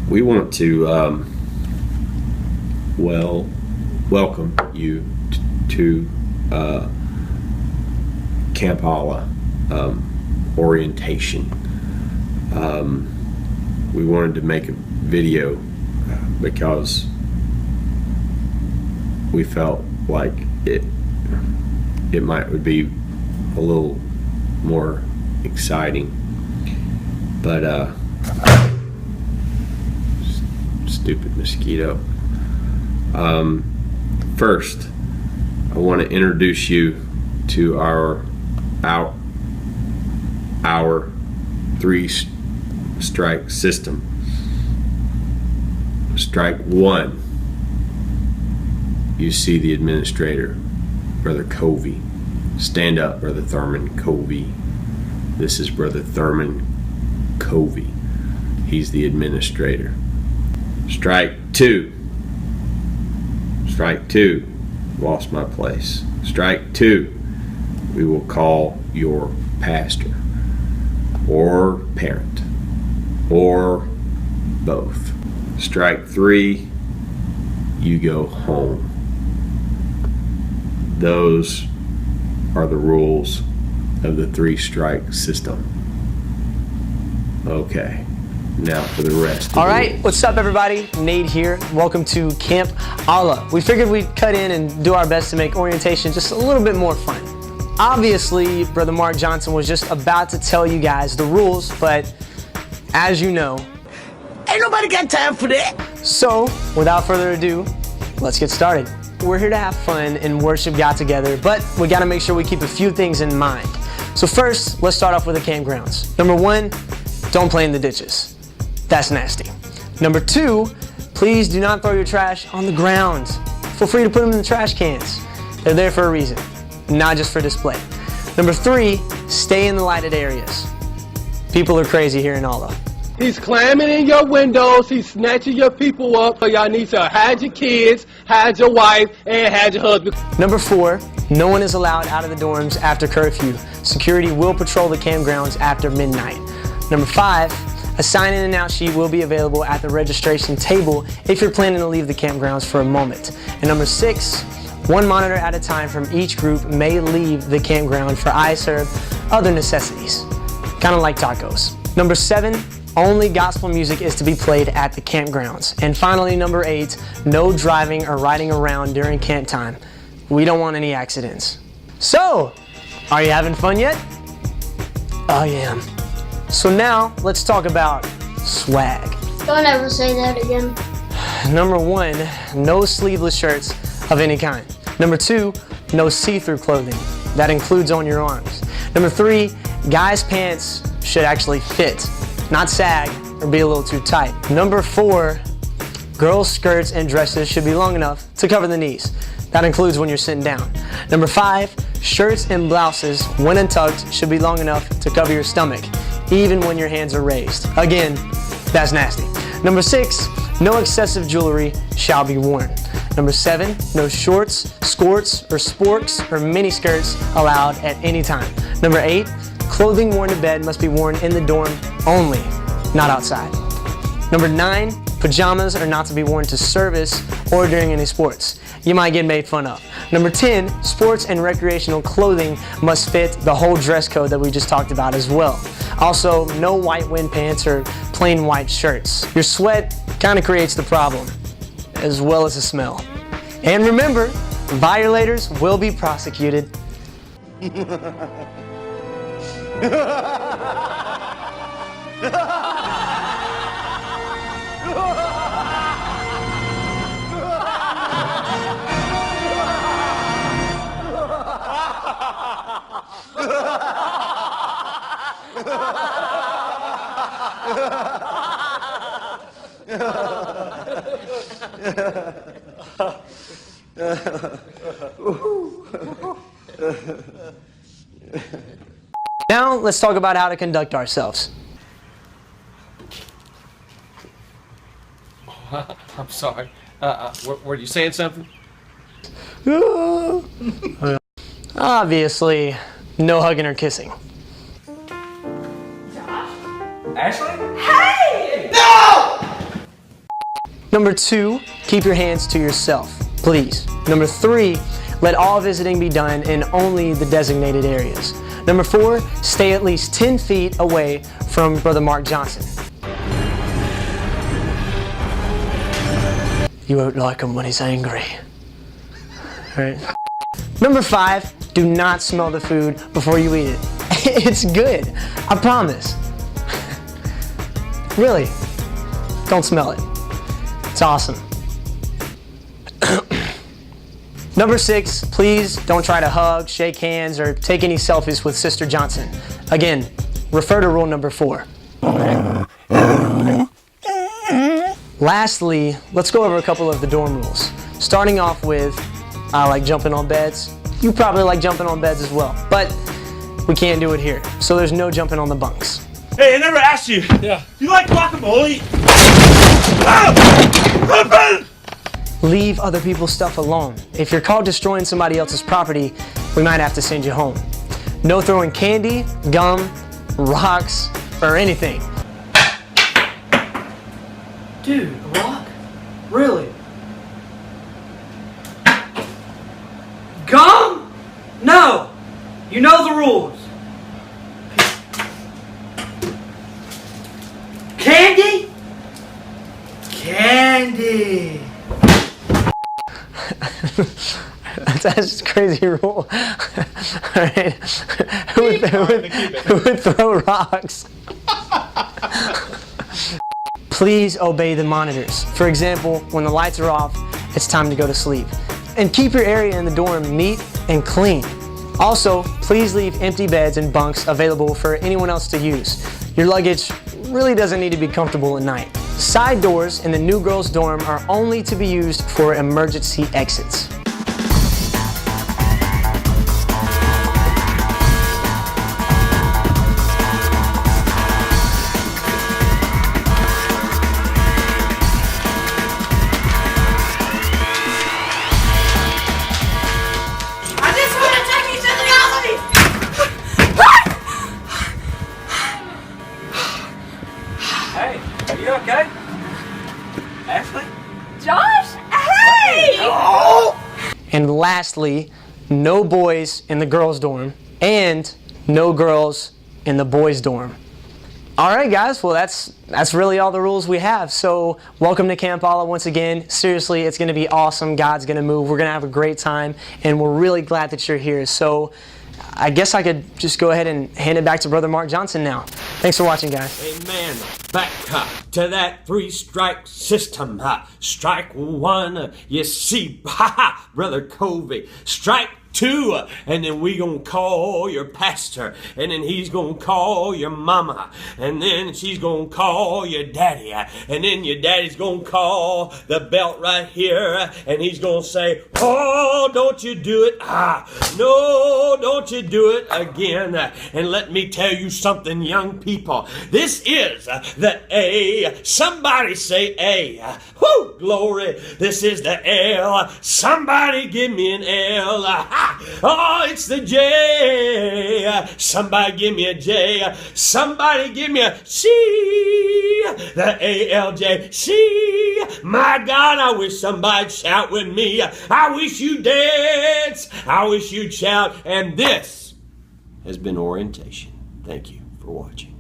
We want to welcome you to Camp Olla orientation. We wanted to make a video because we felt like it would be a little more exciting, but stupid mosquito. First, I want to introduce you to our 3-strike system. Strike 1, you see the administrator, Brother Covey. Stand up, Brother Thurman Covey. This is Brother Thurman Covey. He's the administrator. Strike 2. Strike 2. Lost my place. Strike 2. We will call your pastor or parent or both. Strike 3. You go home. Those are the rules of the 3-strike system. Okay. Now for the rest. All right, what's up everybody? Nate here. Welcome to Camp Olla. We figured we'd cut in and do our best to make orientation just a little bit more fun. Obviously, Brother Mark Johnson was just about to tell you guys the rules, but as you know, ain't nobody got time for that. So, without further ado, let's get started. We're here to have fun and worship God together, but we gotta make sure we keep a few things in mind. So first, let's start off with the campgrounds. Number 1, don't play in the ditches. That's nasty. Number 2, please do not throw your trash on the ground. Feel free to put them in the trash cans. They're there for a reason, not just for display. Number 3, stay in the lighted areas. People are crazy here in Olla. He's climbing in your windows, he's snatching your people up, so y'all need to hide your kids, hide your wife, and hide your husband. Number 4, no one is allowed out of the dorms after curfew. Security will patrol the campgrounds after midnight. Number 5, a sign in and out sheet will be available at the registration table if you're planning to leave the campgrounds for a moment. And number 6, 1 monitor at a time from each group may leave the campground for ice or other necessities, kind of like tacos. Number 7, only gospel music is to be played at the campgrounds. And finally, number 8, no driving or riding around during camp time. We don't want any accidents. So, are you having fun yet? I am. So now, let's talk about swag. Don't ever say that again. Number 1, no sleeveless shirts of any kind. Number 2, no see-through clothing. That includes on your arms. Number 3, guys' pants should actually fit, not sag or be a little too tight. Number 4, girls' skirts and dresses should be long enough to cover the knees. That includes when you're sitting down. Number 5, shirts and blouses, when untucked, should be long enough to cover your stomach, even when your hands are raised. Again, that's nasty. Number 6, no excessive jewelry shall be worn. Number 7, no shorts, skirts, or sporks or mini skirts allowed at any time. Number 8, clothing worn to bed must be worn in the dorm only, not outside. Number 9, pajamas are not to be worn to service or during any sports. You might get made fun of. Number 10, sports and recreational clothing must fit the whole dress code that we just talked about as well. Also, no white wind pants or plain white shirts. Your sweat kind of creates the problem, as well as the smell. And remember, violators will be prosecuted. Now, let's talk about how to conduct ourselves. I'm sorry. Were you saying something? Obviously, no hugging or kissing. Ashley? Hey! No! Number 2, keep your hands to yourself, please. Number 3, let all visiting be done in only the designated areas. Number 4, stay at least 10 feet away from Brother Mark Johnson. You won't like him when he's angry. Right? Number 5, do not smell the food before you eat it. It's good, I promise. Really, don't smell it. It's awesome. Number 6, please don't try to hug, shake hands, or take any selfies with Sister Johnson. Again, refer to rule number 4. Lastly, let's go over a couple of the dorm rules. Starting off with, I like jumping on beds. You probably like jumping on beds as well, but we can't do it here. So there's no jumping on the bunks. Hey, I never asked you. Yeah. You like guacamole? Leave other people's stuff alone. If you're caught destroying somebody else's property, we might have to send you home. No throwing candy, gum, rocks, or anything. Dude, a rock? Really? Gum? No! You know the rules. Candy? Candy. That's a crazy rule. Alright. Who would throw rocks? Please obey the monitors. For example, when the lights are off, it's time to go to sleep. And keep your area in the dorm neat and clean. Also, please leave empty beds and bunks available for anyone else to use. Your luggage really doesn't need to be comfortable at night. Side doors in the new girls' dorm are only to be used for emergency exits. Hey, are you okay? Ashley? Josh, hey! Oh! And lastly, no boys in the girls' dorm and no girls in the boys' dorm. All right, guys, well, that's really all the rules we have. So welcome to Camp Olla once again. Seriously, it's going to be awesome. God's going to move. We're going to have a great time, and we're really glad that you're here. So I guess I could just go ahead and hand it back to Brother Mark Johnson now. Thanks for watching, guys. Amen. Back to that 3-strike system. Strike 1, you see, Brother Covey. Strike 2, and then we gonna call your pastor, and then he's gonna call your mama, and then she's gonna call your daddy, and then your daddy's gonna call the belt right here, and he's gonna say, oh, don't you do it, no, don't you do it again. And let me tell you something, young people, this is the A, somebody say A, whoo, glory, this is the L, somebody give me an L, oh, it's the J. Somebody give me a J. Somebody give me a C. The A-L-J. C. My God, I wish somebody'd shout with me. I wish you'd dance. I wish you'd shout. And this has been orientation. Thank you for watching.